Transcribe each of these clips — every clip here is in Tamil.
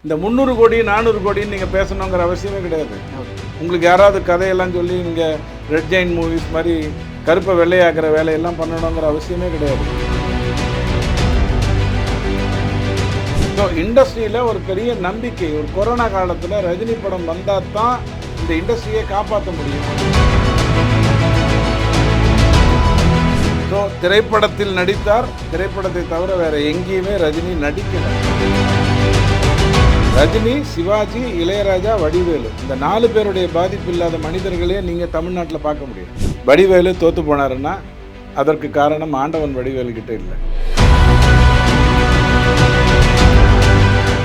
இந்த 300 கோடி 400 கோடின்னு நீங்கள் பேசணுங்கிற அவசியமே கிடையாது. உங்களுக்கு யாராவது கதையெல்லாம் சொல்லி நீங்கள் ரெட் ஜெயின் மூவிஸ் மாதிரி கருப்பை வெள்ளையாக்குற வேலையெல்லாம் பண்ணணுங்கிற அவசியமே கிடையாது. ஸோ இண்டஸ்ட்ரியில் ஒரு பெரிய நம்பிக்கை, ஒரு கொரோனா காலத்தில் ரஜினி படம் வந்தால் தான் இந்த இண்டஸ்ட்ரியை காப்பாற்ற முடியும். ஸோ திரைப்படத்தில் நடித்தார், திரைப்படத்தை தவிர வேறு எங்கேயுமே ரஜினி நடிக்கலை. ரஜினி, சிவாஜி, இளையராஜா, வடிவேலு, இந்த 4 பேருடைய பாதிப்பு இல்லாத மனிதர்களே நீங்கள் தமிழ்நாட்டில் பார்க்க முடியும். வடிவேலு தோற்று போனாருன்னா அதற்கு காரணம் ஆண்டவன் வடிவேலுக்கிட்ட இல்லை.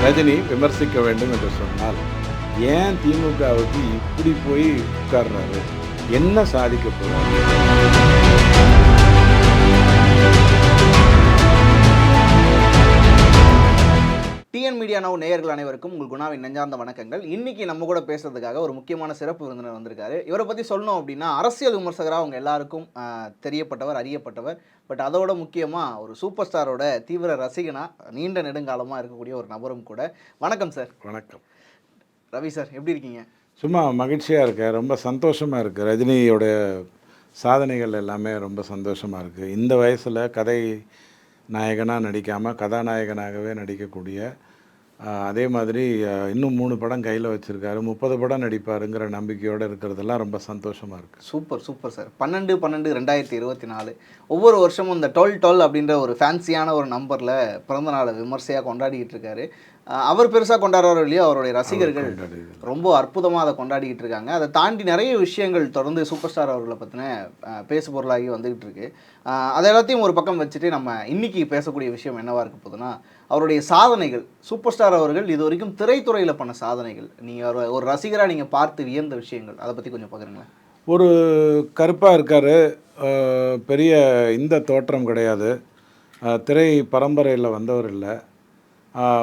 ரஜினி விமர்சிக்க வேண்டும் என்று சொன்னால் ஏன் திமுகவுக்கு இப்படி போய் உட்கார்றாரு, என்ன சாதிக்க போறாரு? டிஎன் மீடியா நவ் நேயர்கள் அனைவருக்கும் உங்கள் குணாவின் நெஞ்சார்ந்த வணக்கங்கள். இன்னைக்கு நம்ம கூட பேசுறதுக்காக ஒரு முக்கியமான சிறப்பு விருந்தினர் வந்திருக்காரு. இவரை பற்றி சொல்லணும் அப்படின்னா அரசியல் விமர்சகராக அவங்க எல்லாருக்கும் தெரியப்பட்டவர், அறியப்பட்டவர். பட் அதோட முக்கியமாக ஒரு சூப்பர் ஸ்டாரோட தீவிர ரசிகனா நீண்ட நெடுங்காலமாக இருக்கக்கூடிய ஒரு நபரும் கூட. வணக்கம் சார். வணக்கம் ரவி சார், எப்படி இருக்கீங்க? சும்மா மகிழ்ச்சியாக இருக்கேன், ரொம்ப சந்தோஷமாக இருக்குது. ரஜினியோட சாதனைகள் எல்லாமே ரொம்ப சந்தோஷமாக இருக்குது. இந்த வயசில் கதை நாயகனாக நடிக்காமல் கதாநாயகனாகவே நடிக்கக்கூடிய, அதே மாதிரி இன்னும் 3 படம் கையில் வச்சுருக்காரு, 30 படம் நடிப்பாருங்கிற நம்பிக்கையோடு இருக்கிறதெல்லாம் ரொம்ப சந்தோஷமாக இருக்குது. Super super sir. 12/12/2024 ஒவ்வொரு வருஷமும் இந்த 12 அப்படின்ற ஒரு ஃபேன்சியான ஒரு நம்பரில் பிறந்த நாளை விமர்சையாக கொண்டாடிக்கிட்டு இருக்காரு. அவர் பெருசாக கொண்டாடுறாரோ இல்லையோ, அவருடைய ரசிகர்கள் ரொம்ப அற்புதமாக அதை கொண்டாடிக்கிட்டு இருக்காங்க. அதை தாண்டி நிறைய விஷயங்கள் தொடர்ந்து சூப்பர் ஸ்டார் அவர்களை பற்றின பேசு பொருளாகி வந்துக்கிட்டு இருக்கு. அதை எல்லாத்தையும் ஒரு பக்கம் வச்சுட்டு நம்ம இன்னைக்கு பேசக்கூடிய விஷயம் என்னவாக இருக்க போகுதுன்னா, அவருடைய சாதனைகள். சூப்பர் ஸ்டார் அவர்கள் இது வரைக்கும் திரைத்துறையில் பண்ண சாதனைகள், நீங்கள் ஒரு ரசிகராக நீங்கள் பார்த்து வியந்த விஷயங்கள், அதை பற்றி கொஞ்சம் பார்க்குறீங்களா? ஒரு கருப்பாக இருக்கார், பெரிய இந்த தோற்றம் கிடையாது, திரை பரம்பரையில் வந்தவர் இல்லை.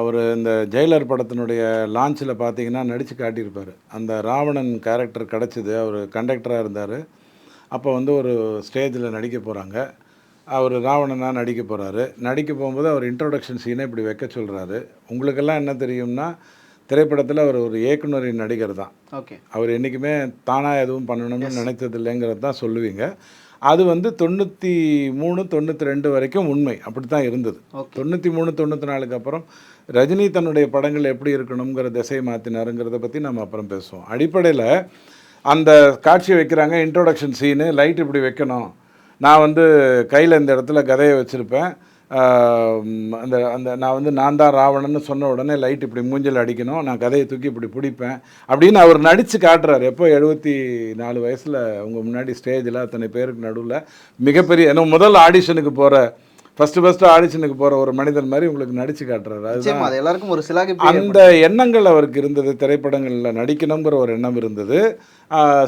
ஒரு இந்த ஜெயிலர் படத்தினுடைய லான்ச்சில் பார்த்தீங்கன்னா நடித்து காட்டியிருப்பார். அந்த ராவணன் கேரக்டர் கிடச்சிது, அவர் கண்டக்டராக இருந்தார். அப்போ வந்து ஒரு ஸ்டேஜில் நடிக்க போகிறாங்க, அவர் ராவணனாக நடிக்க போகிறாரு. நடிக்க போகும்போது அவர் இன்ட்ரோடக்ஷன் சீனை இப்படி வைக்க சொல்கிறாரு. உங்களுக்கெல்லாம் என்ன தெரியும்னா, திரைப்படத்தில் அவர் ஒரு இயக்குனரின் நடிகர் தான். ஓகே. அவர் என்றைக்குமே தானாக எதுவும் பண்ணணும்னு நினைத்தது இல்லைங்கிறது தான் சொல்லுவீங்க. அது வந்து 93 92 வரைக்கும் உண்மை, அப்படி தான் இருந்தது. 93 94க்கு அப்புறம் ரஜினி தன்னுடைய படங்கள் எப்படி இருக்கணுங்கிற திசை மாற்றினாருங்கிறத பற்றி நம்ம அப்புறம் பேசுவோம். அடிப்படையில் அந்த காட்சியை வைக்கிறாங்க, இன்ட்ரோடக்ஷன் சீனு, லைட் இப்படி வைக்கணும், நான் வந்து கையில் இந்த இடத்துல கதையை வச்சுருப்பேன், அந்த அந்த நான் தான் ராவணன்னு சொன்ன உடனே லைட் இப்படி மூஞ்சில் அடிக்கணும், நான் கதையை தூக்கி இப்படி பிடிப்பேன் அப்படின்னு அவர் நடித்து காட்டுறாரு. எப்போ 74 வயசில் உங்கள் முன்னாடி ஸ்டேஜில் அத்தனை பேருக்கு நடுவில் மிகப்பெரிய முதல் ஆடிஷனுக்கு போகிற ஃபஸ்ட்டு ஆடிஷனுக்கு போகிற ஒரு மனிதன் மாதிரி உங்களுக்கு நடித்து காட்டுறாரு. அது எல்லாருக்கும் ஒரு சிலாகி. அந்த எண்ணங்கள் அவருக்கு இருந்தது, திரைப்படங்களில் நடிக்கணுங்கிற ஒரு எண்ணம் இருந்தது.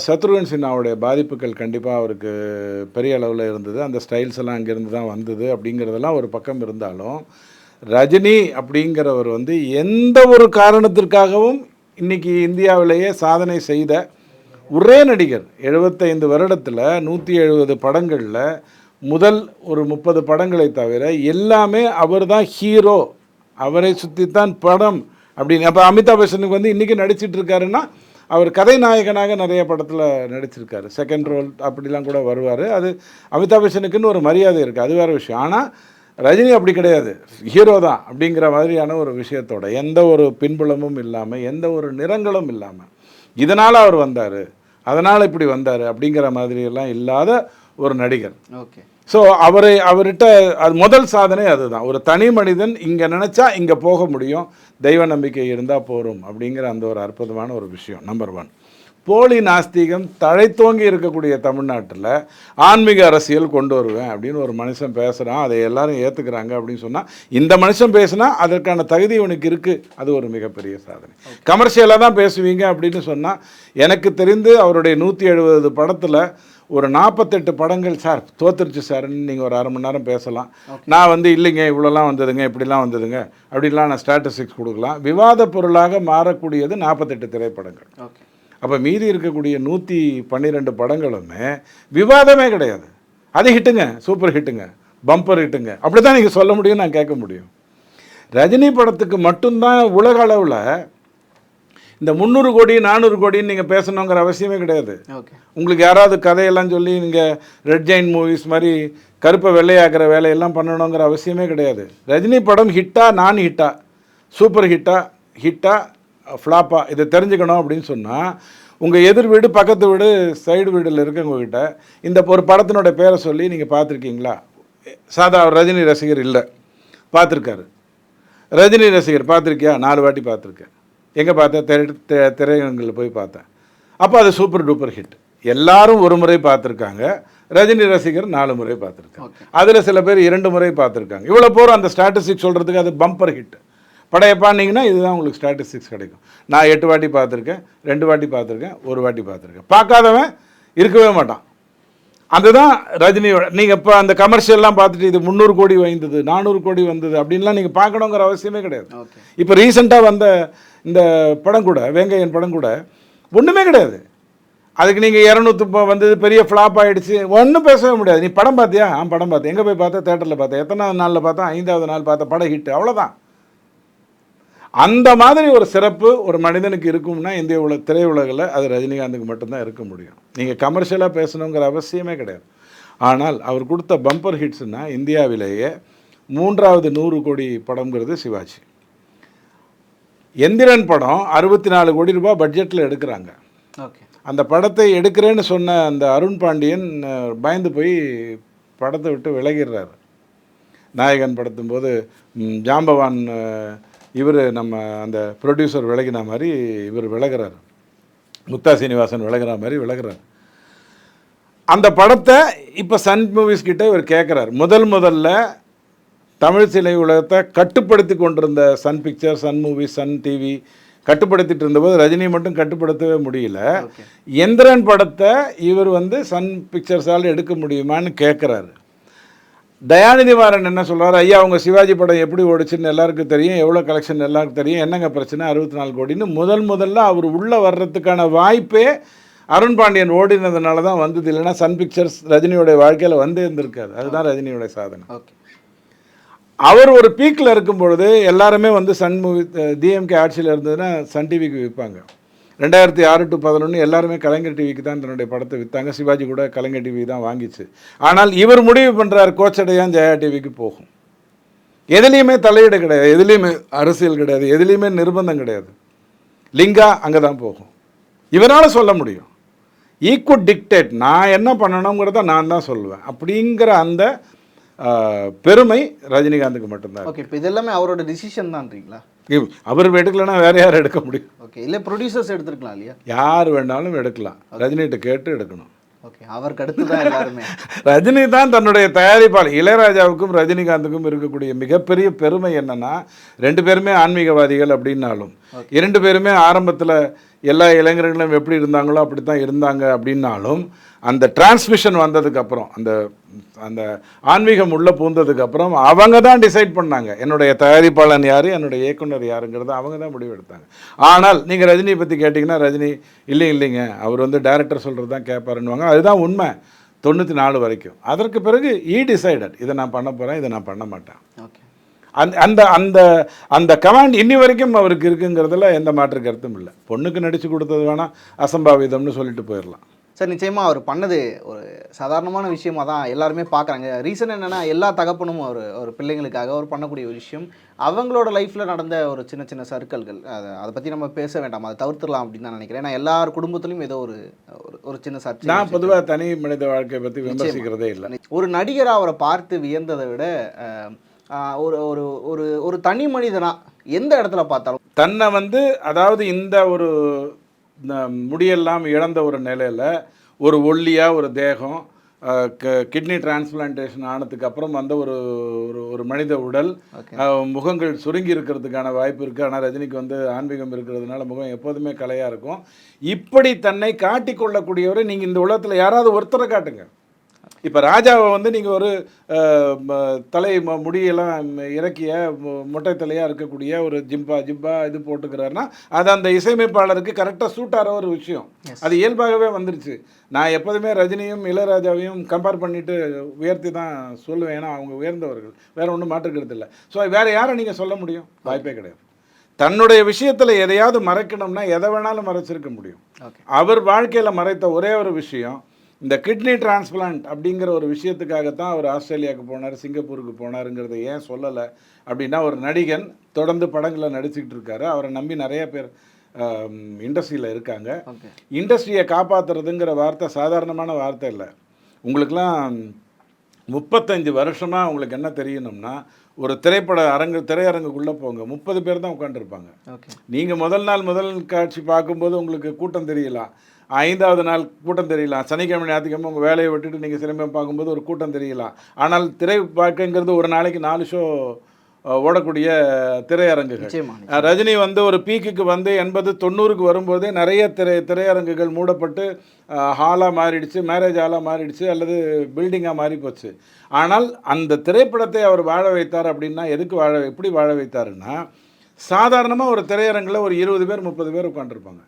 சத்ருகன் சின்ஹாவுடைய பாதிப்புகள் கண்டிப்பாக அவருக்கு பெரிய அளவில் இருந்தது. அந்த ஸ்டைல்ஸ் எல்லாம் அங்கேருந்து தான் வந்தது அப்படிங்கிறதெல்லாம் ஒரு பக்கம் இருந்தாலும், ரஜினி அப்படிங்கிறவர் வந்து எந்த ஒரு காரணத்திற்காகவும் இன்றைக்கி இந்தியாவிலேயே சாதனை செய்த ஒரே நடிகர். 75 வருடத்தில் 170 படங்களில் முதல் ஒரு 30 படங்களை தவிர எல்லாமே அவர் தான் ஹீரோ, அவரை சுற்றித்தான் படம் அப்படின்னு. அப்போ அமிதாப் பச்சனுக்கு வந்து இன்றைக்கி நடிச்சிட்டு இருக்காருன்னா, அவர் கதை நாயகனாக நிறைய படத்தில் நடிச்சிருக்காரு, செகண்ட் ரோல் அப்படிலாம் கூட வருவார். அது அமிதாப் பச்சனுக்குன்னு ஒரு மரியாதை இருக்குது, அது வேறு விஷயம். ஆனால் ரஜினி அப்படி கிடையாது, ஹீரோ தான் அப்படிங்கிற மாதிரியான ஒரு விஷயத்தோட எந்த ஒரு பின்புலமும் இல்லாமல், எந்த ஒரு நிறங்களும் இல்லாமல், இதனால் அவர் வந்தார், அதனால் இப்படி வந்தார் அப்படிங்கிற மாதிரியெல்லாம் இல்லாத ஒரு நடிகர். ஓகே. ஸோ அவர்கிட்ட அது முதல் சாதனை அதுதான். ஒரு தனி மனிதன் இங்கே நினச்சா இங்கே போக முடியும், தெய்வ நம்பிக்கை இருந்தால் போகும் அப்படிங்கிற அந்த ஒரு அற்புதமான ஒரு விஷயம். நம்பர் 1. போலி நாஸ்திகம் தழைத்தோங்கி இருக்கக்கூடிய தமிழ்நாட்டில் ஆன்மீக அரசியல் கொண்டு வருவேன் அப்படின்னு ஒரு மனுஷன் பேசுகிறான், அதை எல்லாரும் ஏற்றுக்கிறாங்க அப்படின்னு சொன்னால், இந்த மனுஷன் பேசுனா அதற்கான தகுதி உனக்கு இருக்குது, அது ஒரு மிகப்பெரிய சாதனை. கமர்ஷியலாக தான் பேசுவீங்க அப்படின்னு சொன்னால், எனக்கு தெரிந்து அவருடைய 170 படத்தில் ஒரு 48 படங்கள் சார் தோத்துருச்சு சார்ன்னு நீங்கள் ஒரு அரை மணி நேரம் பேசலாம். நான் வந்து இல்லைங்க இவ்வளோலாம் வந்ததுங்க, இப்படிலாம் வந்ததுங்க அப்படிலாம் நான் ஸ்டாட்டிஸ்டிக்ஸ் கொடுக்கலாம். விவாத பொருளாக மாறக்கூடியது 48 திரைப்படங்கள். அப்போ மீதி இருக்கக்கூடிய 112 படங்களுமே விவாதமே கிடையாது. அது ஹிட்டுங்க, சூப்பர் ஹிட்டுங்க, பம்பர் ஹிட்டுங்க, அப்படி தான் நீங்கள் சொல்ல முடியும், நான் கேட்க முடியும். ரஜினி படத்துக்கு மட்டும்தான் உலக அளவில் இந்த 300 கோடி 400 கோடின்னு நீங்கள் பேசணுங்கிற அவசியமே கிடையாது. ஓகே. உங்களுக்கு யாராவது கதையெல்லாம் சொல்லி நீங்கள் ரெட் ஜெயின் மூவிஸ் மாதிரி கருப்பை வெள்ளையாக்குற வேலையெல்லாம் பண்ணணுங்கிற அவசியமே கிடையாது. ரஜினி படம் ஹிட்டா நான் ஹிட்டா, சூப்பர் ஹிட்டா ஃப்ளாப்பா, இதை தெரிஞ்சுக்கணும் அப்படின்னு சொன்னால் உங்கள் எதிர் வீடு பக்கத்து வீடு சைடு வீடில் இருக்கவங்ககிட்ட இந்த ஒரு படத்தினோட பேரை சொல்லி நீங்கள் பார்த்துருக்கீங்களா? சாதா ரஜினி ரசிகர் இல்லை, பார்த்துருக்காரு. ரஜினி ரசிகர் பார்த்துருக்கியா? 4 வாட்டி பார்த்துருக்கேன். எங்கே பார்த்தேன்? திரையரங்கில் போய் பார்த்தேன். அப்போ அது சூப்பர் டூப்பர் ஹிட். எல்லாரும் ஒரு முறை பார்த்துருக்காங்க. ரஜினி ரசிகர் 4 முறை பார்த்துருக்காங்க. அதில் சில பேர் 2 முறை பார்த்துருக்காங்க. இவ்வளோ போகிற அந்த ஸ்டாட்டிஸ்டிக்ஸ் சொல்கிறதுக்கு அது பம்பர் ஹிட். படையப்பாண்டிங்கன்னா இதுதான் உங்களுக்கு ஸ்டாட்டிஸ்டிக்ஸ் கிடைக்கும். நான் 8 வாட்டி பார்த்துருக்கேன், 2 வாட்டி பார்த்துருக்கேன், 1 வாட்டி பார்த்துருக்கேன். பார்க்காதவன் இருக்கவே மாட்டான். அதுதான் ரஜினியோட. நீங்கள் இப்போ அந்த கமர்ஷியல்லாம் பார்த்துட்டு இது 300 கோடி வந்தது 400 கோடி வந்தது அப்படின்லாம் நீங்கள் பார்க்கணுங்கிற அவசியமே கிடையாது. இப்போ ரீசெண்டாக வந்த இந்த படம் கூட, வேங்கையன் படம் கூட ஒன்றுமே கிடையாது. அதுக்கு நீங்கள் 200 வந்தது பெரிய ஃப்ளாப் ஆகிடுச்சு, ஒன்றும் பேசவே முடியாது. நீ படம் பார்த்தியா? படம் பார்த்தேன். எங்கே போய் பார்த்தேன்? தேட்டரில் பார்த்தேன். எத்தனாவது நாளில் பார்த்தேன்? 5வது நாள் பார்த்தேன். படம் ஹிட், அவ்வளோதான். அந்த மாதிரி ஒரு சிறப்பு ஒரு மனிதனுக்கு இருக்கும்னா இந்திய திரையுலகில் அது ரஜினிகாந்துக்கு மட்டும்தான் இருக்க முடியும். நீங்கள் கமர்ஷியலாக பேசணுங்கிற அவசியமே கிடையாது. ஆனால் அவர் கொடுத்த பம்பர் ஹிட்ஸ்னால் இந்தியாவிலேயே 3வது 100 கோடி படம்ங்கிறது சிவாஜி. எந்திரன் படம் 64 கோடி ரூபாய் பட்ஜெட்டில் எடுக்கிறாங்க. ஓகே. அந்த படத்தை எடுக்கிறேன்னு சொன்ன அந்த அருண் பாண்டியன் பயந்து போய் படத்தை விட்டு விலகிடுறாரு. நாயகன் படத்தும்போது ஜாம்பவான் இவர் நம்ம அந்த ப்ரொடியூசர் விலகின மாதிரி இவர் விலகிறார், முக்தா சீனிவாசன் விலகிற மாதிரி விலகிறார். அந்த படத்தை இப்போ சன் மூவிஸ் கிட்ட இவர் கேட்குறார். முதல்ல தமிழ் சிலை உலகத்தை கட்டுப்படுத்தி கொண்டிருந்த Sun Picture, Sun Movies, Sun TV கட்டுப்படுத்திட்டு இருந்தபோது ரஜினி மட்டும் கட்டுப்படுத்தவே முடியல. எந்திரன் படத்தை இவர் சன் பிக்சர்ஸால் எடுக்க முடியுமான்னு கேட்குறாரு. தயாநிதி மாறன் என்ன சொல்கிறார்? ஐயா அவங்க சிவாஜி படம் எப்படி ஓடிச்சுன்னு எல்லாருக்கும் தெரியும், எவ்வளோ கலெக்ஷன் எல்லாருக்கும் தெரியும், என்னங்க பிரச்சனை 64 கோடின்னு முதல்ல அவர் உள்ளே வர்றதுக்கான வாய்ப்பே அருண் பாண்டியன் ஓடினதுனால தான் வந்தது. இல்லைன்னா சன் பிக்சர்ஸ் ரஜினியோடைய வாழ்க்கையில் இருந்திருக்காது. அதுதான் ரஜினியோடைய சாதனை. அவர் ஒரு பீக்கில் இருக்கும் பொழுது எல்லாருமே சன் மூவி டிஎம்கே ஆட்சியில் இருந்ததுன்னா சன் டிவிக்கு விற்பாங்க. 2006 to 2011 எல்லாருமே கலைஞர் டிவிக்கு தான் தன்னுடைய படத்தை விற்றாங்க. சிவாஜி கூட கலைஞர் டிவி தான் வாங்கிச்சு. ஆனால் இவர் முடிவு பண்ணுறார் கோச்சடையான் ஜெயா டிவிக்கு போகும். எதுலேயுமே தலையீடு கிடையாது, எதுலேயுமே அரசியல் கிடையாது, எதுலேயுமே நிர்பந்தம் கிடையாது. லிங்கா அங்கே தான் போகும். இவரால் சொல்ல முடியும். ஈக்குவல் டிக்டேட், நான் என்ன பண்ணணுங்கிறத நான் தான் சொல்லுவேன் அப்படிங்கிற அந்த பெருமை ரஜினிகாந்துக்கு மட்டும்தான். ஓகே. இப்போ இதெல்லாமே அவரோட டிசிஷன் தான்றீங்களா? அவர் எடுக்கலன்னா வேற யார் எடுக்க முடியும்? ஓகே. இல்லை ப்ரொடியூசர்ஸ் எடுத்துருக்கலாம் இல்லையா? யார் வேணாலும் எடுக்கலாம், ரஜினிகிட்ட கேட்டு எடுக்கணும். ஓகே. அவருக்கு அடுத்து தான் எல்லாருமே. ரஜினி தான் தன்னுடைய தயாரிப்பாளர். இளையராஜாவுக்கும் ரஜினிகாந்துக்கும் இருக்கக்கூடிய மிகப்பெரிய பெருமை என்னன்னா, 2 பேருமே ஆன்மீகவாதிகள் அப்படின்னாலும், 2 பேருமே ஆரம்பத்தில் எல்லா இளைஞர்களும் எப்படி இருந்தாங்களோ அப்படி தான் இருந்தாங்க அப்படின்னாலும், அந்த டிரான்ஸ்மிஷன் வந்ததுக்கப்புறம், அந்த அந்த ஆன்மீகம் உள்ளே பூந்ததுக்கப்புறம் அவங்க தான் டிசைட் பண்ணாங்க என்னுடைய தயாரிப்பாளன் யார், என்னுடைய இயக்குனர் யாருங்கிறத அவங்க தான் முடிவு எடுத்தாங்க. ஆனால் நீங்கள் ரஜினியை பற்றி கேட்டிங்கன்னா ரஜினி இல்லைங்க அவர் டைரக்டர் சொல்கிறது தான் கேட்பாருன்னுவாங்க. அதுதான் உண்மை 94 வரைக்கும். அதற்கு பிறகு டிசைடட், இதை நான் பண்ண போகிறேன், இதை நான் பண்ண மாட்டேன். ஓகே. அந்த அந்த அந்த கமாண்ட் இன்னி வரைக்கும் அவருக்கு இருக்குங்கிறதுல எந்த மாற்று கருத்தும் இல்லை. பொண்ணுக்கு நடித்து கொடுத்தது வேணால் அசம்பாவிதம்னு சொல்லிட்டு போயிடலாம். சார், நிச்சயமாக அவர் பண்ணது ஒரு சாதாரணமான விஷயமாக தான் எல்லாருமே பார்க்குறாங்க. ரீசன் என்னென்னா, எல்லா தகப்பனும் ஒரு பிள்ளைங்களுக்காக அவர் பண்ணக்கூடிய ஒரு விஷயம். அவங்களோட லைஃப்பில் நடந்த ஒரு சின்ன சின்ன சர்க்கிள்கள், அதை பற்றி நம்ம பேச வேண்டாம், அதை தவிர்த்துடலாம் அப்படின்னு தான் நினைக்கிறேன். ஏன்னா எல்லார் குடும்பத்துலையும் ஏதோ ஒரு சின்ன சர்ச்சை. நான் பொதுவாக தனி மனித வாழ்க்கையை பற்றி விமர்சிக்கிறதே இல்லை. ஒரு நடிகராக அவரை பார்த்து வியந்ததை விட ஒரு ஒரு ஒரு ஒரு தனி மனிதனா எந்த இடத்துல பார்த்தாலும் தன்னை அதாவது இந்த ஒரு முடியெல்லாம் இழந்த ஒரு நிலையில் ஒரு ஒல்லியாக ஒரு தேகம், கிட்னி டிரான்ஸ்பிளான்டேஷன் ஆனதுக்கு அப்புறம் ஒரு ஒரு மனித உடல், முகங்கள் சுருங்கி இருக்கிறதுக்கான வாய்ப்பு இருக்குது. ஆனால் ரஜினிக்கு ஆன்மீகம் இருக்கிறதுனால முகம் எப்போதுமே கலையாக இருக்கும். இப்படி தன்னை காட்டிக்கொள்ளக்கூடியவரை நீங்கள் இந்த உலகத்தில் யாராவது ஒருத்தரை காட்டுங்க. இப்போ ராஜாவை வந்து நீங்கள் ஒரு தலை முடியெல்லாம் இறக்கிய மொட்டை தலையாக இருக்கக்கூடிய ஒரு ஜிப்பா இது போட்டுக்கிறாருன்னா அது அந்த இசையமைப்பாளருக்கு கரெக்டாக சூட் ஆகிற ஒரு விஷயம். அது இயல்பாகவே வந்துருச்சு. நான் எப்போதுமே ரஜினியும் இளையராஜாவையும் கம்பேர் பண்ணிட்டு உயர்த்தி தான் சொல்லுவேன். ஏன்னா அவங்க உயர்ந்தவர்கள், வேறு ஒன்றும் மாற்றுக்கிறது இல்லை. ஸோ வேறு யாரை நீங்கள் சொல்ல முடியும்? வாய்ப்பே கிடையாது. தன்னுடைய விஷயத்தில் எதையாவது மறைக்கணும்னா எதை வேணாலும் மறைச்சிருக்க முடியும். அவர் வாழ்க்கையில் மறைத்த ஒரே ஒரு விஷயம் இந்த கிட்னி டிரான்ஸ்பிளான்ட் அப்படிங்கிற ஒரு விஷயத்துக்காகத்தான் அவர் ஆஸ்திரேலியாவுக்கு போனார், சிங்கப்பூருக்கு போனாருங்கிறத ஏன் சொல்லலை அப்படின்னா, ஒரு நடிகன் தொடர்ந்து படங்களை நடிச்சுக்கிட்டு இருக்காரு. அவரை நம்பி நிறைய பேர் இண்டஸ்ட்ரியில் இருக்காங்க. இண்டஸ்ட்ரியை காப்பாற்றுறதுங்கிற வார்த்தை சாதாரணமான வார்த்தை இல்லை. உங்களுக்கெல்லாம் 35 வருஷமாக உங்களுக்கு என்ன தெரியணும்னா, ஒரு திரையரங்குக்குள்ளே போங்க, 30 பேர் தான் உட்காந்துருப்பாங்க. நீங்கள் முதல் காட்சி பார்க்கும்போது உங்களுக்கு கூட்டம் தெரியலாம், 5வது நாள் கூட்டம் தெரியலாம், சனிக்கிழமை ஞாயிற்றுக்கிழமை உங்கள் வேலையை விட்டுட்டு நீங்கள் சினிமா பார்க்கும்போது ஒரு கூட்டம் தெரியலாம். ஆனால் திரை பார்க்கங்கிறது ஒரு நாளைக்கு 4 ஷோ ஓடக்கூடிய திரையரங்குகள். ரஜினி வந்து ஒரு பீக்குக்கு வந்து 80-90க்கு வரும்போதே நிறைய திரையரங்குகள் மூடப்பட்டு ஹாலாக மாறிடுச்சு, மேரேஜ் ஹாலாக மாறிடுச்சு, அல்லது பில்டிங்காக மாறி போச்சு. ஆனால் அந்த திரைப்படத்தை அவர் வாழ வைத்தார் அப்படின்னா எப்படி வாழ வைத்தாருன்னா, சாதாரணமாக ஒரு திரையரங்கில் ஒரு 20 பேர் 30 பேர் உட்காந்துருப்பாங்க.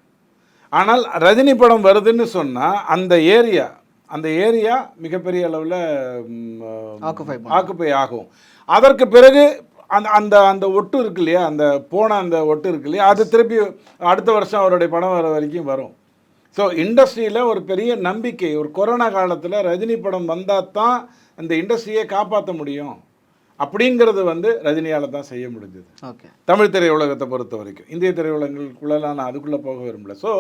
ஆனால் ரஜினி படம் வருதுன்னு சொன்னால் அந்த ஏரியா மிகப்பெரிய அளவில் ஆக்குப்பை ஆகும். அதற்கு பிறகு அந்த அந்த ஒட்டு இருக்கு இல்லையா, அந்த ஒட்டு இருக்கு இல்லையா, அது திருப்பி அடுத்த வருஷம் அவருடைய படம் வர வரைக்கும் வரும். ஸோ இண்டஸ்ட்ரியில் ஒரு பெரிய நம்பிக்கை, ஒரு கொரோனா காலத்தில் ரஜினி படம் வந்தால் தான் அந்த இண்டஸ்ட்ரியை காப்பாற்ற முடியும் அப்படிங்கிறது வந்து ரஜினியால் தான் செய்ய முடிஞ்சது. தமிழ் திரையுலகத்தை பொறுத்த வரைக்கும். இந்திய திரையுலகங்களுக்குள்ளெல்லாம் நான் அதுக்குள்ளே போக விரும்பல. ஸோ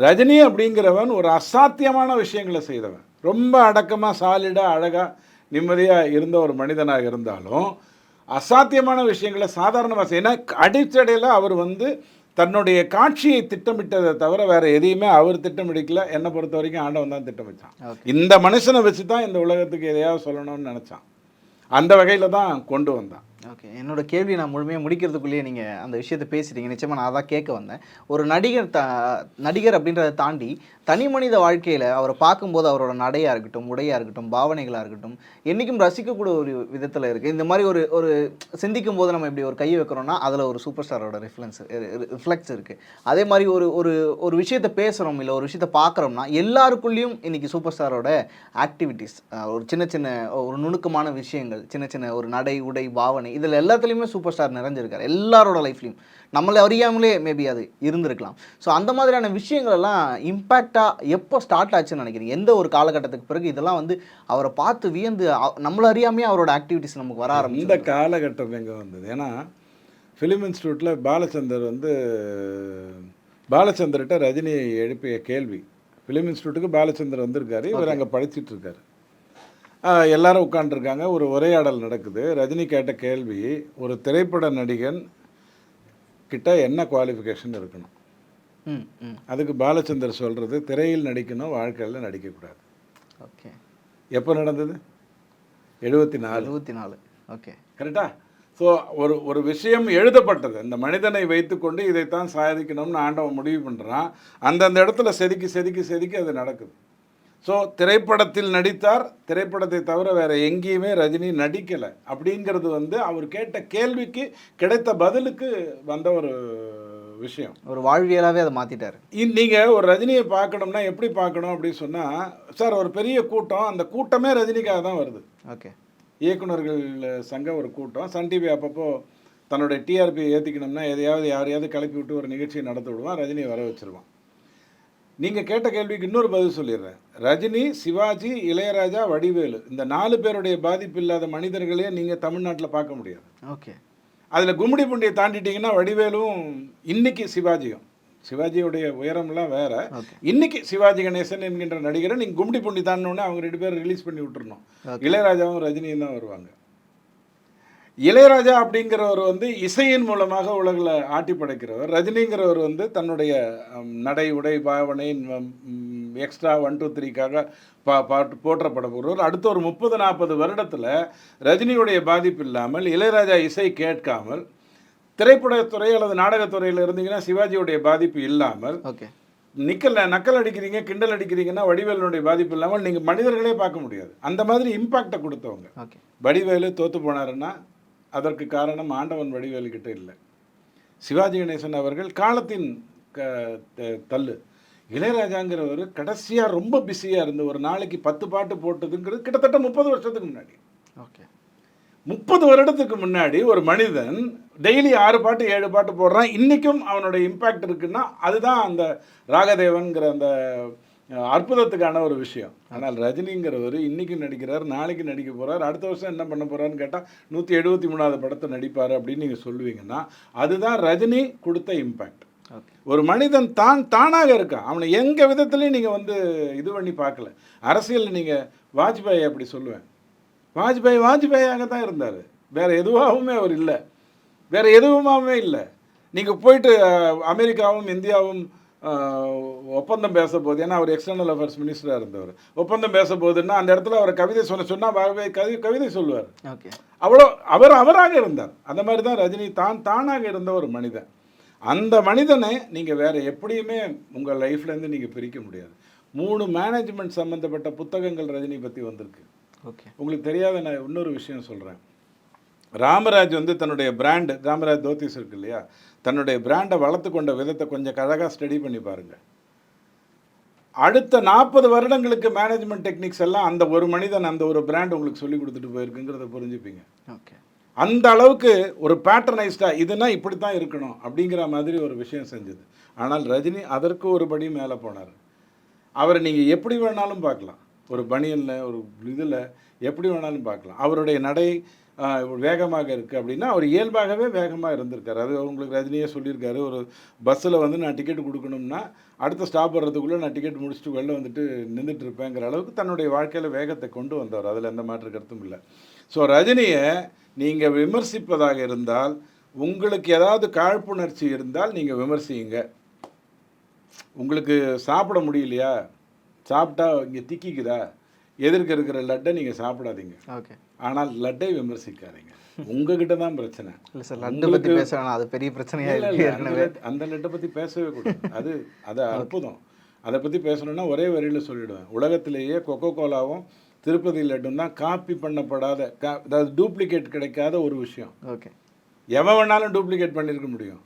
ரஜினி அப்படிங்கிறவன் ஒரு அசாத்தியமான விஷயங்களை செய்தவன். ரொம்ப அடக்கமாக சாலிடாக அழகாக நிம்மதியாக இருந்த ஒரு மனிதனாக இருந்தாலும் அசாத்தியமான விஷயங்களை சாதாரணமாக ஏன்னா அடிச்சடையில் அவர் வந்து தன்னுடைய காட்சியை திட்டமிட்டதை தவிர வேறு எதையுமே அவர் திட்டமிடிக்கல. என்னை பொறுத்த வரைக்கும் ஆண்டவன் தான் திட்டமிட்டான். இந்த மனுஷனை வச்சு தான் இந்த உலகத்துக்கு எதையாவது சொல்லணும்னு நினச்சான். அந்த வகையில் தான் கொண்டு வந்தான். ஓகே, என்னோட கேள்வி நான் முழுமையாக முடிக்கிறதுக்குள்ளேயே நீங்கள் அந்த விஷயத்தை பேசிட்டீங்க. நிச்சயமாக நான் அதான் கேட்க வந்தேன். ஒரு நடிகர் அப்படின்றத தாண்டி தனி மனித வாழ்க்கையில் அவரை பார்க்கும்போது அவரோட நடையாக இருக்கட்டும், உடையாக இருக்கட்டும், பாவனைகளாக இருக்கட்டும், என்றைக்கும் ரசிக்கக்கூடிய ஒரு விதத்தில் இருக்குது. இந்த மாதிரி ஒரு சிந்திக்கும் போது நம்ம இப்படி ஒரு கையை வைக்கிறோம்னா அதில் ஒரு சூப்பர் ஸ்டாரோட ரிஃப்ளெக்ஸ் இருக்குது. அதே மாதிரி ஒரு விஷயத்தை பேசுகிறோம், இல்லை ஒரு விஷயத்தை பார்க்குறோம்னா எல்லாருக்குள்ளேயும் இன்றைக்கி சூப்பர் ஸ்டாரோட ஆக்டிவிட்டீஸ், ஒரு சின்ன ஒரு நுணுக்கமான விஷயங்கள், சின்ன ஒரு நடை, உடை, பாவனை, இதில் எல்லாத்துலேயுமே சூப்பர் ஸ்டார் நிறைஞ்சிருக்காரு. எல்லாரோட லைஃப்லையும் நம்மளை அறியாமலே மேபி அது இருந்திருக்கலாம். ஸோ அந்த மாதிரியான விஷயங்கள் எல்லாம் இம்பேக்டாக எப்போ ஸ்டார்ட் ஆச்சுன்னு நினைக்கிறீங்க? எந்த ஒரு காலகட்டத்துக்கு பிறகு இதெல்லாம் வந்து அவரை பார்த்து வியந்து நம்மளை அறியாமே அவரோட ஆக்டிவிட்டிஸ் நமக்கு வர ஆரம்பிச்சு? இந்த காலகட்டம் எங்கே வந்தது? ஏன்னா ஃபிலிம் இன்ஸ்டியூட்டில் பாலச்சந்தர்கிட்ட ரஜினி எழுப்பிய கேள்வி. ஃபிலிம் இன்ஸ்டியூட்டுக்கு பாலச்சந்தர் வந்திருக்காரு, இவர் அங்கே படிச்சுட்டு இருக்காரு. எல்லாரும் உட்காந்துருக்காங்க, ஒரு உரையாடல் நடக்குது. ரஜினி கேட்ட கேள்வி, ஒரு திரைப்பட நடிகன் கிட்ட என்ன குவாலிஃபிகேஷன் இருக்கணும்? அதுக்கு பாலச்சந்தர் சொல்கிறது, திரையில் நடிக்கணும், வாழ்க்கையில் நடிக்கக்கூடாது. ஓகே. எப்போ நடந்தது? 74. ஓகே, கரெக்டா? ஸோ ஒரு விஷயம் எழுதப்பட்டது, இந்த மனிதனை வைத்துக்கொண்டு இதைத்தான் சாதிக்கணும்னு ஆண்டவன் முடிவு பண்ணுறான். அந்தந்த இடத்துல செதுக்கி அது நடக்குது. ஸோ திரைப்படத்தில் நடித்தார், திரைப்படத்தை தவிர வேறு எங்கேயுமே ரஜினி நடிக்கலை அப்படிங்கிறது வந்து அவர் கேட்ட கேள்விக்கு கிடைத்த பதிலுக்கு வந்த ஒரு விஷயம். ஒரு வாழ்வியலாகவே அதை மாற்றிட்டார். நீங்கள் ஒரு ரஜினியை பார்க்கணும்னா எப்படி பார்க்கணும் அப்படின்னு சொன்னால், சார் ஒரு பெரிய கூட்டம், அந்த கூட்டமே ரஜினிக்காக தான் வருது. ஓகே. இயக்குநர்கள் சங்கம் ஒரு கூட்டம், சன் டிவி அப்பப்போ தன்னுடைய டிஆர்பி ஏற்றிக்கணும்னா யாரையாவது கிளப்பி விட்டு ஒரு நிகழ்ச்சியை நடத்தி விடுவான், ரஜினியை வர வச்சுருவான். நீங்கள் கேட்ட கேள்விக்கு இன்னொரு பதில் சொல்லிடுறேன். ரஜினி, சிவாஜி, இளையராஜா, வடிவேலு, இந்த 4 பேருடைய பாதிப்பு இல்லாத மனிதர்களே நீங்கள் தமிழ்நாட்டில் பார்க்க முடியாது. ஓகே. அதில் கும்மிடி பூண்டியை தாண்டிட்டிங்கன்னா வடிவேலும், இன்னைக்கு சிவாஜியுடைய உயரம்லாம் வேற. இன்னைக்கு சிவாஜி கணேசன் என்கின்ற நடிகரை நீங்கள் கும்மிடி பூண்டி தாண்டினோடனே அவங்க 2 பேரும் ரிலீஸ் பண்ணி விட்டுருணும். இளையராஜாவும் ரஜினியும் தான் வருவாங்க. இளையராஜா அப்படிங்கிறவர் வந்து இசையின் மூலமாக உலகில் ஆட்டி படைக்கிறவர். ரஜினிங்கிறவர் வந்து தன்னுடைய நடை, உடை, பாவனை, எக்ஸ்ட்ரா 1 2 3க்காக போற்றப்பட போகிறவர். அடுத்த ஒரு 30-40 வருடத்தில் ரஜினியுடைய பாதிப்பு இல்லாமல், இளையராஜா இசை கேட்காமல், திரைப்படத்துறை அல்லது நாடகத்துறையில் இருந்தீங்கன்னா சிவாஜியுடைய பாதிப்பு இல்லாமல், நக்கல் அடிக்கிறீங்க, கிண்டல் அடிக்கிறீங்கன்னா வடிவேலுடைய பாதிப்பு இல்லாமல் நீங்கள் மனிதர்களே பார்க்க முடியாது. அந்த மாதிரி இம்பேக்டை கொடுத்தவங்க. ஓகே. வடிவேலு தோற்று போனாருன்னா அதற்கு காரணம் ஆண்டவன் வடிவேலு கிட்ட இல்லை. சிவாஜி கணேசன் அவர்கள் காலத்தின் தள்ளு. இளையராஜாங்கிறவர் கடைசியாக ரொம்ப பிஸியாக இருந்து ஒரு நாளைக்கு 10 பாட்டு போட்டதுங்கிறது கிட்டத்தட்ட 30 வருஷத்துக்கு முன்னாடி. ஓகே. 30 வருடத்துக்கு முன்னாடி ஒரு மனிதன் டெய்லி 6 பாட்டு 7 பாட்டு போடுறான். இன்றைக்கும் அவனுடைய இம்பேக்ட் இருக்குன்னா அதுதான் அந்த ராகதேவன்கிற அந்த அற்புதத்துக்கான ஒரு விஷயம். ஆனால் ரஜினிங்கிறவர் இன்றைக்கும் நடிக்கிறார், நாளைக்கு நடிக்க போகிறார், அடுத்த வருஷம் என்ன பண்ண போகிறான்னு கேட்டால் 173வது படத்தை நடிப்பார் அப்படின்னு நீங்கள் சொல்லுவீங்கன்னா அதுதான் ரஜினி கொடுத்த இம்பேக்ட். ஒரு மனிதன் தானாக இருக்கான். அவனை எங்கள் விதத்துலேயும் நீங்கள் வந்து இது பண்ணி பார்க்கல. அரசியலில் நீங்கள் வாஜ்பாய் அப்படி சொல்லுவேன். வாஜ்பாயாக தான் இருந்தார். வேறு எதுவாகவுமே அவர் இல்லை. வேறு எதுவுமாவே இல்லை. நீங்கள் போயிட்டு அமெரிக்காவும் இந்தியாவும் ஒப்பந்தம் பேச போகுது. ஏன்னா அவர் எக்ஸ்டர்னல் அஃபேர்ஸ் மினிஸ்டராக இருந்தவர். ஒப்பந்தம் பேச போகுதுன்னா அந்த இடத்துல அவர் கவிதை சொன்னால் கவிதை சொல்லுவார். ஓகே. அவ்வளோ அவராக இருந்தார். அந்த மாதிரி தான் ரஜினி தானாக இருந்த ஒரு மனிதன். அந்த மனிதனை நீங்கள் வேறு எப்படியுமே உங்கள் லைஃப்லேருந்து நீங்கள் பிரிக்க முடியாது. 3 மேனேஜ்மெண்ட் சம்மந்தப்பட்ட புத்தகங்கள் ரஜினி பற்றி வந்திருக்கு. ஓகே. உங்களுக்கு தெரியாத நான் இன்னொரு விஷயம் சொல்கிறேன். ராமராஜ் வந்து தன்னுடைய பிராண்டு, ராமராஜ் தோத்திஸ் இருக்கு இல்லையா, தன்னுடைய பிராண்டை வளர்த்து கொண்ட விதத்தை கொஞ்சம் அழகாக ஸ்டடி பண்ணி பாருங்கள். அடுத்த 40 வருடங்களுக்கு மேனேஜ்மெண்ட் டெக்னிக்ஸ் எல்லாம் அந்த ஒரு மனிதன் அந்த ஒரு பிராண்ட் உங்களுக்கு சொல்லி கொடுத்துட்டு போயிருக்குங்கிறத புரிஞ்சுப்பீங்க. ஓகே. அந்த அளவுக்கு ஒரு பேட்டர்னைஸ்டாக இதுனா இப்படி தான் இருக்கணும் அப்படிங்கிற மாதிரி ஒரு விஷயம் செஞ்சது. ஆனால் ரஜினி அதற்கு ஒரு படி மேலே போனார். அவரை நீங்கள் எப்படி வேணாலும் பார்க்கலாம். ஒரு பனியனில் ஒரு இதில் எப்படி வேணாலும் பார்க்கலாம். அவருடைய நடை வேகமாக இருக்குது அப்படின்னா அவர் இயல்பாகவே வேகமாக இருந்திருக்காரு. அது உங்களுக்கு ரஜினியே சொல்லியிருக்காரு. ஒரு பஸ்ஸில் வந்து நான் டிக்கெட் கொடுக்கணும்னா அடுத்த ஸ்டாப் வர்றதுக்குள்ளே நான் டிக்கெட் முடிச்சுட்டு வெளில வந்துட்டு நின்றுட்டு இருப்பேங்கிற அளவுக்கு தன்னுடைய வாழ்க்கையில் வேகத்தை கொண்டு வந்தவர். அதில் எந்த மாற்று கருத்தும் இல்லை. ஸோ ரஜினியை நீங்கள் விமர்சிப்பதாக இருந்தால், உங்களுக்கு ஏதாவது காழ்ப்புணர்ச்சி இருந்தால் நீங்கள் விமர்சியுங்க. உங்களுக்கு சாப்பிட முடியலையா, சாப்பிட்டா இங்கே திக்கிக்குதா, எதிர்க்க இருக்கிற லட்டை நீங்கள் சாப்பிடாதீங்க. ஓகே. ஆனால் லட்டை விமர்சிக்காதீங்க. உங்ககிட்ட தான் பிரச்சனை. இல்லை சார், லட்டை பற்றி பேசணும், அது பெரிய பிரச்சனையாக இல்லை. அந்த லட்டை பற்றி பேசவே கூடாது. அது அற்புதம். அதை பற்றி பேசணுன்னா ஒரே வரியில் சொல்லிவிடுவேன். உலகத்திலேயே கொக்கோ கோலாவும் திருப்பதி லட்டும் தான் காப்பி பண்ணப்படாத, அதாவது டூப்ளிகேட் கிடைக்காத ஒரு விஷயம். ஓகே. எவன் வேணாலும் டூப்ளிகேட் பண்ணியிருக்க முடியும்.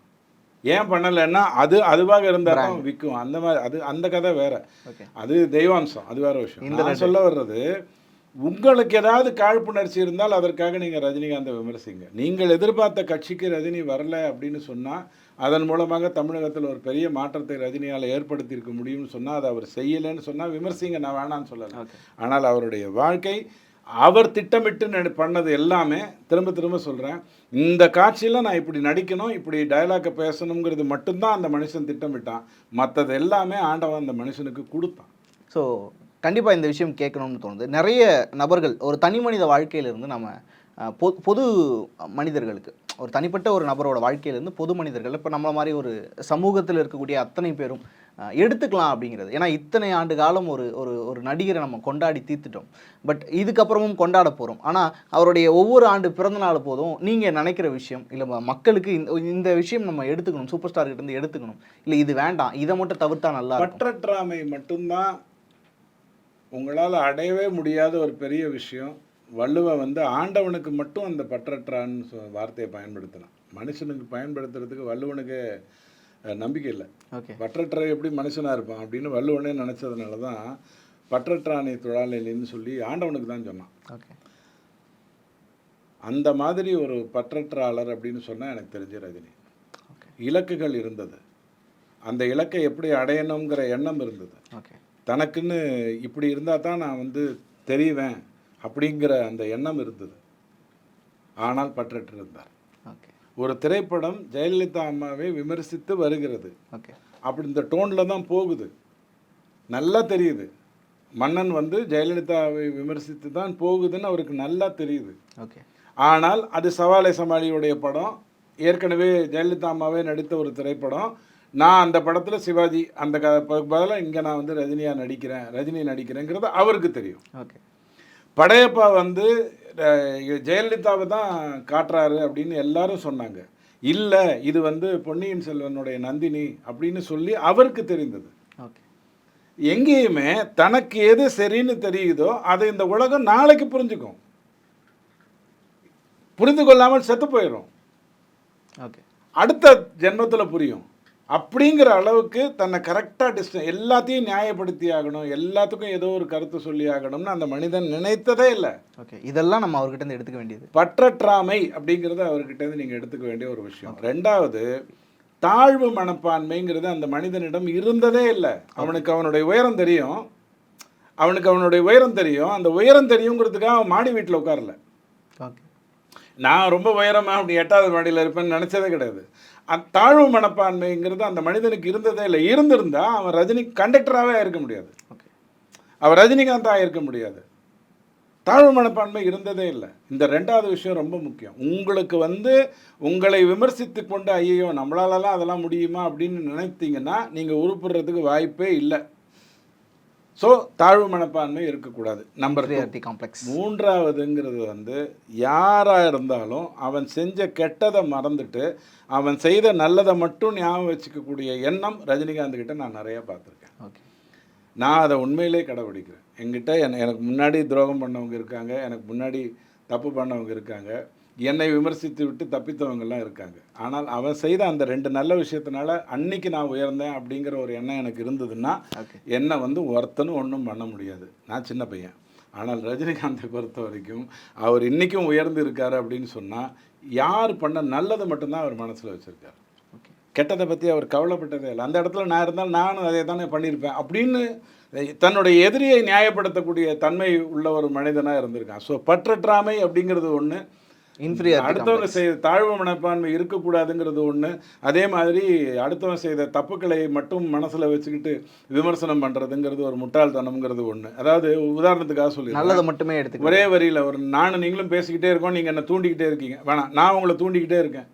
ஏன் பண்ணலைன்னா அதுவாக இருந்தால் தான் விற்கும். அந்த மாதிரி அந்த கதை வேறு. அது தெய்வாம்சம், அது வேறு விஷயம். இந்த சொல்ல வர்றது, உங்களுக்கு ஏதாவது காழ்ப்புணர்ச்சி இருந்தால் அதற்காக நீங்கள் ரஜினிகாந்தை விமர்சிங்க. நீங்கள் எதிர்பார்த்த கட்சிக்கு ரஜினி வரல அப்படின்னு சொன்னால் அதன் மூலமாக தமிழகத்தில் ஒரு பெரிய மாற்றத்தை ரஜினியால் ஏற்படுத்தியிருக்க முடியும்னு சொன்னால் அதை அவர் செய்யலைன்னு சொன்னால் விமர்சிங்க, நான் வேணான்னு சொல்லலை. ஆனால் அவருடைய வாழ்க்கை, அவர் திட்டமிட்டு பண்ணது எல்லாமே, திரும்ப சொல்கிறேன், இந்த காட்சியில் நான் இப்படி நடிக்கணும், இப்படி டயலாக்கை பேசணுங்கிறது மட்டும்தான் அந்த மனுஷன் திட்டமிட்டான். மற்றது எல்லாமே ஆண்டவன் அந்த மனுஷனுக்கு கொடுத்தான். ஸோ கண்டிப்பாக இந்த விஷயம் கேட்கணும்னு தோணுது. நிறைய நபர்கள் ஒரு தனி மனித வாழ்க்கையிலிருந்து நம்ம பொது மனிதர்களுக்கு, ஒரு தனிப்பட்ட ஒரு நபரோட வாழ்க்கையிலேருந்து பொது மனிதர்கள், இப்போ நம்மள மாதிரி ஒரு சமூகத்தில் இருக்கக்கூடிய அத்தனை பேரும் எடுத்துக்கலாம் அப்படிங்கிறது. ஏன்னா இத்தனை ஆண்டு காலம் ஒரு ஒரு நடிகரை நம்ம கொண்டாடி தீர்த்துட்டோம். பட் இதுக்கப்புறமும் கொண்டாட போகிறோம். ஆனால் அவருடைய ஒவ்வொரு ஆண்டு பிறந்த நாள் போதும் நீங்கள் நினைக்கிற விஷயம், இல்லை மக்களுக்கு இந்த விஷயம் நம்ம எடுத்துக்கணும், சூப்பர் ஸ்டார் கிட்ட இருந்து எடுத்துக்கணும், இல்லை இது வேண்டாம், இதை மட்டும் தவிர்த்தா நல்லா. பற்றற்றாமை மட்டும்தான் உங்களால் அடையவே முடியாத ஒரு பெரிய விஷயம். வள்ளுவன் வந்து ஆண்டவனுக்கு மட்டும் அந்த பற்றற்றான்னு வார்த்தையை பயன்படுத்தலாம். மனுஷனுக்கு பயன்படுத்துறதுக்கு வள்ளுவனுக்கு நம்பிக்கை இல்லை. ஓகே. பற்றற்ற எப்படி மனுஷனாக இருப்பான் அப்படின்னு வள்ளுவனே நினச்சதுனால தான் பற்றற்றானை தொழாலைன்னு சொல்லி ஆண்டவனுக்கு தான் சொன்னான். ஓகே. அந்த மாதிரி ஒரு பற்றற்றாளர் அப்படின்னு சொன்னால் எனக்கு தெரிஞ்ச ரஜினி. இலக்குகள் இருந்தது, அந்த இலக்கை எப்படி அடையணுங்கிற எண்ணம் இருந்தது. ஓகே. தனக்குன்னு இப்படி இருந்தால் தான் நான் வந்து தெரிவேன் அப்படிங்கிற அந்த எண்ணம் இருந்தது. ஆனால் பற்றற்று இருந்தார். ஓகே. ஒரு திரைப்படம் ஜெயலலிதா அம்மாவை விமர்சித்து வருகிறது. ஓகே. அப்படி இந்த டோனில் தான் போகுது, நல்லா தெரியுது. மன்னன் வந்து ஜெயலலிதாவை விமர்சித்து தான் போகுதுன்னு அவருக்கு நல்லா தெரியுது. ஓகே. ஆனால் அது சவாலை சமாளியுடைய படம், ஏற்கனவே ஜெயலலிதா அம்மாவே நடித்த ஒரு திரைப்படம். நான் அந்த படத்தில் சிவாஜி அந்த பதிலாக இங்கே நான் வந்து ரஜினி நடிக்கிறேங்கிறது அவருக்கு தெரியும். ஓகே. படையப்பா வந்து ஜெயலலிதாவை தான் காட்டுறாரு அப்படின்னு எல்லாரும் சொன்னாங்க. இல்லை, இது வந்து பொன்னியின் செல்வனுடைய நந்தினி அப்படின்னு சொல்லி அவருக்கு தெரிந்தது. ஓகே. எங்கேயுமே தனக்கு எது சரின்னு தெரியுதோ அதை இந்த உலகம் நாளைக்கு புரிஞ்சுக்கும். புரிந்து கொள்ளாமல் செத்து போயிடும். ஓகே. அடுத்த ஜென்மத்தில் புரியும். அப்படிங்கிற அளவுக்கு தன்னை கரெக்டாக எல்லாத்தையும் நியாயப்படுத்தி ஆகணும், எல்லாத்துக்கும் ஏதோ ஒரு கருத்து சொல்லி ஆகணும்னு அந்த மனிதன் நினைத்ததே இல்லை. ஓகே. இதெல்லாம் நம்ம அவர்கிட்ட இருந்து எடுத்துக்க வேண்டியது. பற்றற்றாமை அப்படிங்கிறது அவர்கிட்ட இருந்து நீங்கள் எடுத்துக்க வேண்டிய ஒரு விஷயம். ரெண்டாவது, தாழ்வு மனப்பான்மைங்கிறது அந்த மனிதனிடம் இருந்ததே இல்லை. அவனுக்கு அவனுடைய உயரம் தெரியும், அந்த உயரம் தெரியுங்கிறதுக்காக அவன் மாடி வீட்டில் உட்காரல. ஓகே. நான் ரொம்ப உயரமாக அப்படி 8வது மாடியில் இருப்பேன்னு நினச்சதே கிடையாது. தாழ்வு மனப்பான்மைங்கிறது அந்த மனிதனுக்கு இருந்ததே இல்லை. இருந்திருந்தா அவன் ரஜினி கண்டக்டராகவே இருக்க முடியாது, அவன் ரஜினிகாந்தாக இருக்க முடியாது. தாழ்வு மனப்பான்மை இருந்ததே இல்லை. இந்த 2வது விஷயம் ரொம்ப முக்கியம். உங்களுக்கு உங்களை விமர்சித்து கொண்டு ஐயோ நம்மளாலலாம் அதெல்லாம் முடியுமா அப்படின்னு நினைத்தீங்கன்னா நீங்கள் உருப்படுறதுக்கு வாய்ப்பே இல்லை. ஸோ தாழ்வு மனப்பான்மை இருக்கக்கூடாது. Number 2 complex. 3வதுங்கிறது யாராக இருந்தாலும் அவன் செஞ்ச கெட்டதை மறந்துட்டு அவன் செய்த நல்லதை மட்டும் ஞாபகம் வச்சுக்கக்கூடிய எண்ணம் ரஜினிகாந்த் கிட்ட நான் நிறையா பார்த்துருக்கேன். ஓகே. நான் அதை உண்மையிலே கடைபிடிக்கிறேன். என்கிட்ட எனக்கு முன்னாடி துரோகம் பண்ணவங்க இருக்காங்க, எனக்கு முன்னாடி தப்பு பண்ணவங்க இருக்காங்க, என்னை விமர்சித்து விட்டு தப்பித்தவங்கெல்லாம் இருக்காங்க. ஆனால் அவன் செய்த அந்த 2 நல்ல விஷயத்தினால அன்னைக்கு நான் உயர்ந்தேன் அப்படிங்கிற ஒரு எண்ணம் எனக்கு இருந்ததுன்னா என்னை ஒருத்தனும் ஒன்றும் பண்ண முடியாது. நான் சின்ன பையன். ஆனால் ரஜினிகாந்தை பொறுத்த வரைக்கும் அவர் இன்றைக்கும் உயர்ந்து இருக்கார் அப்படின்னு சொன்னால் யார் பண்ண நல்லது மட்டும்தான் அவர் மனசில் வச்சுருக்கார். கெட்டதை பற்றி அவர் கவலைப்பட்டதே இல்லை. அந்த இடத்துல நான் இருந்தாலும் நானும் அதை தானே பண்ணியிருப்பேன் அப்படின்னு தன்னுடைய எதிரியை நியாயப்படுத்தக்கூடிய தன்மை உள்ள ஒரு மனிதனாக இருந்திருக்கான். ஸோ பற்றற்றாமை அப்படிங்கிறது ஒன்று, அடுத்தவங்க செய்த தாழ்வு மனப்பான்மை இருக்கக்கூடாதுங்கிறது ஒன்று, அதே மாதிரி அடுத்தவங்க செய்த தப்புக்களை மட்டும் மனசில் வச்சுக்கிட்டு விமர்சனம் பண்ணுறதுங்கிறது ஒரு முட்டாள்தனம்ங்கிறது ஒன்று. அதாவது உதாரணத்துக்காக சொல்லி நல்லதை மட்டுமே எடுத்து ஒரே வரியில் நானும் நீங்களும் பேசிக்கிட்டே இருக்கோம், நீங்கள் என்னை தூண்டிக்கிட்டே இருக்கீங்க, வேணாம் நான் உங்களை தூண்டிக்கிட்டே இருக்கேன்.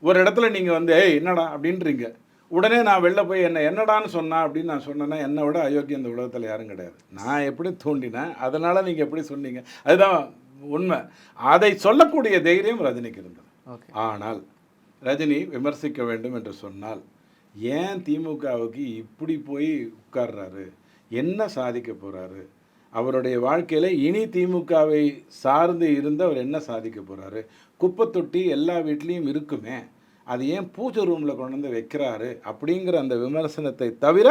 ஒரு இடத்துல நீங்கள் ஏய் என்னடா அப்படின்றீங்க, உடனே நான் வெளில போய் என்னடான்னு சொன்னா அப்படின்னு நான் சொன்னேன்னா என்னை விட அயோக்கியம் இந்த உலகத்தில் யாரும் கிடையாது. நான் எப்படி தூண்டினேன், அதனால் நீங்கள் எப்படி சொன்னீங்க, அதுதான் உண்மை. அதை சொல்லக்கூடிய தைரியம் ரஜினிக்கு இருந்தது. ஆனால் ரஜினி விமர்சிக்க வேண்டும் என்று சொன்னால் ஏன் திமுகவுக்கு இப்படி போய் உட்கார்றாரு, என்ன சாதிக்க போகிறாரு, அவருடைய வாழ்க்கையில் இனி திமுகவை சார்ந்து இருந்து அவர் என்ன சாதிக்க போகிறாரு, குப்பை தொட்டி எல்லா வீட்லேயும் இருக்குமே, அது ஏன் பூஜை ரூமில் கொண்டு வந்து வைக்கிறாரு அப்படிங்கிற அந்த விமர்சனத்தை தவிர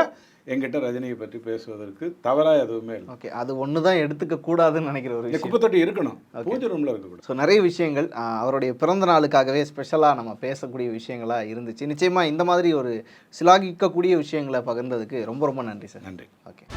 என்கிட்ட ரஜினியை பற்றி பேசுவதற்கு தவறாக எதுவுமே இல்லை. ஓகே. அது ஒன்று தான் எடுத்துக்க கூடாதுன்னு நினைக்கிற ஒரு விஷயம். குப்பை தொட்டி இருக்கணும், பூஜை ரூமில் இருக்கக்கூடாது. ஸோ நிறைய விஷயங்கள் அவருடைய பிறந்த நாளுக்காகவே ஸ்பெஷலாக நம்ம பேசக்கூடிய விஷயங்களாக இருந்துச்சு. நிச்சயமாக இந்த மாதிரி ஒரு சிலாகிக்கக்கூடிய விஷயங்களை பகிர்ந்ததுக்கு ரொம்ப ரொம்ப நன்றி சார். நன்றி. ஓகே.